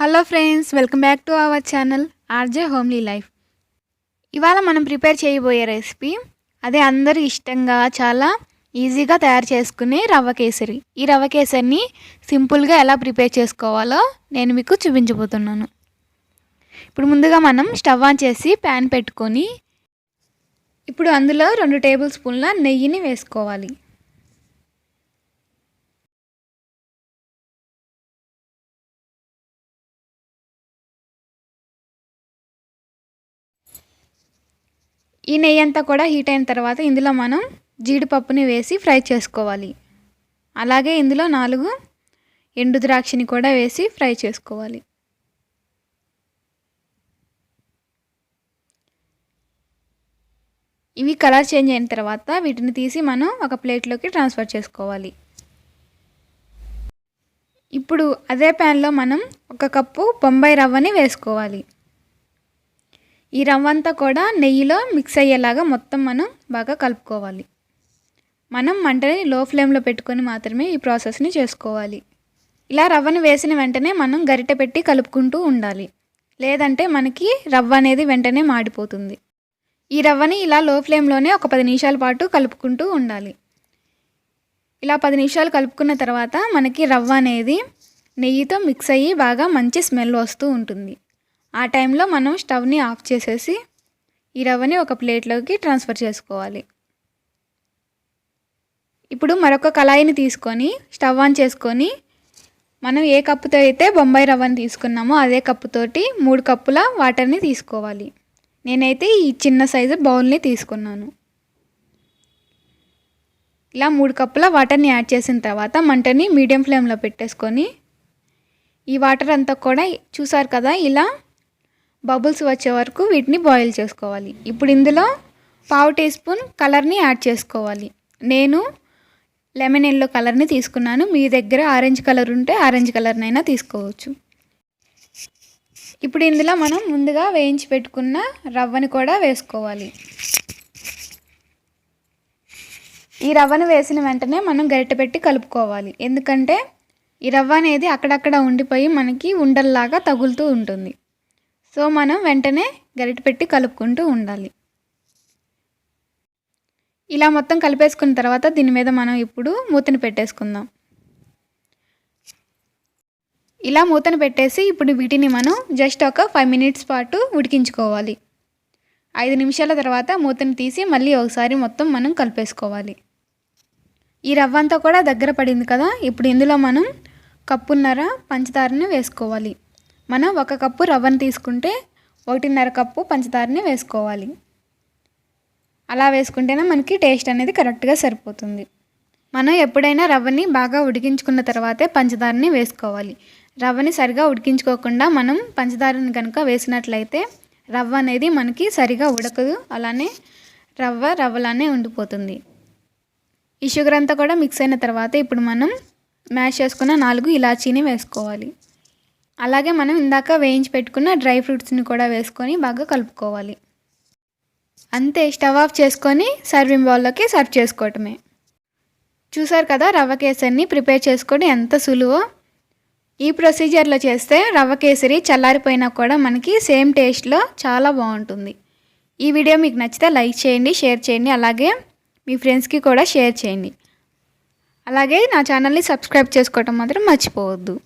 Hello friends, welcome back to our channel RJ homely life. ఇవాళ మనం prepare చేయబోయే recipe అదే అందరూ ఇష్టంగా చాలా ఈజీగా తయారు చేసుకునే రవ్వ కేసరి. ఈ రవ్వ కేసరిని సింపుల్గా ఎలా ప్రిపేర్ చేసుకోవాలో నేను మీకు చూపించబోతున్నాను. ఇప్పుడు ముందుగా మనం స్టవ్ ఆన్ చేసి ప్యాన్ పెట్టుకొని ఇప్పుడు అందులో 2 టేబుల్ స్పూన్ల నెయ్యిని వేసుకోవాలి. ఈ నెయ్యి అంతా కూడా హీట్ అయిన తర్వాత ఇందులో మనం జీడిపప్పుని వేసి ఫ్రై చేసుకోవాలి. అలాగే ఇందులో 4 ఎండు ద్రాక్షని కూడా వేసి ఫ్రై చేసుకోవాలి. ఇవి కలర్ చేంజ్ అయిన తర్వాత వీటిని తీసి మనం ఒక ప్లేట్లోకి ట్రాన్స్ఫర్ చేసుకోవాలి. ఇప్పుడు అదే ప్యాన్లో మనం 1 కప్పు బొంబాయి రవ్వని వేసుకోవాలి. ఈ రవ్వ అంతా కూడా నెయ్యిలో మిక్స్ అయ్యేలాగా మొత్తం మనం బాగా కలుపుకోవాలి. మనం మంటని లో ఫ్లేమ్లో పెట్టుకొని మాత్రమే ఈ ప్రాసెస్ని చేసుకోవాలి. ఇలా రవ్వని వేసిన వెంటనే మనం గరిటె పెట్టి కలుపుకుంటూ ఉండాలి, లేదంటే మనకి రవ్వ అనేది వెంటనే మాడిపోతుంది. ఈ రవ్వని ఇలా లో ఫ్లేమ్లోనే ఒక 10 నిమిషాల పాటు కలుపుకుంటూ ఉండాలి. ఇలా 10 నిమిషాలు కలుపుకున్న తర్వాత మనకి రవ్వ అనేది నెయ్యితో మిక్స్ అయ్యి బాగా మంచి స్మెల్ వస్తూ ఉంటుంది. ఆ టైంలో మనం స్టవ్ని ఆఫ్ చేసేసి ఈ రవ్వని ఒక ప్లేట్లోకి ట్రాన్స్ఫర్ చేసుకోవాలి. ఇప్పుడు మరొక కళాయిని తీసుకొని స్టవ్ ఆన్ చేసుకొని మనం ఏ కప్పుతో అయితే బొంబాయి రవ్వని తీసుకున్నామో అదే కప్పుతోటి 3 కప్పుల వాటర్ని తీసుకోవాలి. నేనైతే ఈ చిన్న సైజు బౌల్ని తీసుకున్నాను. ఇలా 3 కప్పుల వాటర్ని యాడ్ చేసిన తర్వాత మంటని మీడియం ఫ్లేమ్లో పెట్టేసుకొని ఈ వాటర్ అంతా కూడా చూసారు కదా, ఇలా బబుల్స్ వచ్చే వరకు వీటిని బాయిల్ చేసుకోవాలి. ఇప్పుడు ఇందులో 1/2 టీ స్పూన్ కలర్ని యాడ్ చేసుకోవాలి. నేను లెమన్ ఎల్లో కలర్ని తీసుకున్నాను. మీ దగ్గర ఆరెంజ్ కలర్ ఉంటే ఆరెంజ్ కలర్నైనా తీసుకోవచ్చు. ఇప్పుడు ఇందులో మనం ముందుగా వేయించి పెట్టుకున్న రవ్వని కూడా వేసుకోవాలి. ఈ రవ్వను వేసిన వెంటనే మనం గరిటె పెట్టి కలుపుకోవాలి, ఎందుకంటే ఈ రవ్వ అనేది అక్కడక్కడ ఉండిపోయి మనకి ఉండల్లాగా తగులుతూ ఉంటుంది. సో మనం వెంటనే గరిటె పెట్టి కలుపుకుంటూ ఉండాలి. ఇలా మొత్తం కలిపేసుకున్న తర్వాత దీని మీద మనం ఇప్పుడు మూతను పెట్టేసుకుందాం. ఇలా మూతను పెట్టేసి ఇప్పుడు వీటిని మనం జస్ట్ ఒక 5 మినిట్స్ పాటు ఉడికించుకోవాలి. 5 నిమిషాల తర్వాత మూతను తీసి మళ్ళీ ఒకసారి మొత్తం మనం కలిపేసుకోవాలి. ఈ రవ్వ అంతా కూడా దగ్గర పడింది కదా, ఇప్పుడు ఇందులో మనం 1.5 కప్పు పంచదారని వేసుకోవాలి. మనం 1 కప్పు రవ్వను తీసుకుంటే 1.5 కప్పు పంచదారని వేసుకోవాలి. అలా వేసుకుంటేనే మనకి టేస్ట్ అనేది కరెక్ట్గా సరిపోతుంది. మనం ఎప్పుడైనా రవ్వని బాగా ఉడికించుకున్న తర్వాతే పంచదారని వేసుకోవాలి. రవ్వని సరిగా ఉడికించుకోకుండా మనం పంచదారని కనుక వేసినట్లయితే రవ్వ అనేది మనకి సరిగా ఉడకదు, అలానే రవ్వలానే ఉండిపోతుంది. ఈ షుగర్ అంతా కూడా మిక్స్ అయిన తర్వాత ఇప్పుడు మనం మ్యాష్ చేసుకున్న 4 ఇలాచీని వేసుకోవాలి. అలాగే మనం ఇందాక వేయించి పెట్టుకున్న డ్రై ఫ్రూట్స్ని కూడా వేసుకొని బాగా కలుపుకోవాలి. అంతే, స్టవ్ ఆఫ్ చేసుకొని సర్వింగ్ బౌల్లోకి సర్వ్ చేసుకోవటమే. చూసారు కదా, రవ్వ కేసరిని ప్రిపేర్ చేసుకోవడం ఎంత సులువో. ఈ ప్రొసీజర్లో చేస్తే రవ్వ కేసరి చల్లారిపోయినా కూడా మనకి సేమ్ టేస్ట్లో చాలా బాగుంటుంది. ఈ వీడియో మీకు నచ్చితే లైక్ చేయండి, షేర్ చేయండి, అలాగే మీ ఫ్రెండ్స్కి కూడా షేర్ చేయండి. అలాగే నా ఛానల్ని సబ్స్క్రైబ్ చేసుకోవటం మాత్రం మర్చిపోవద్దు.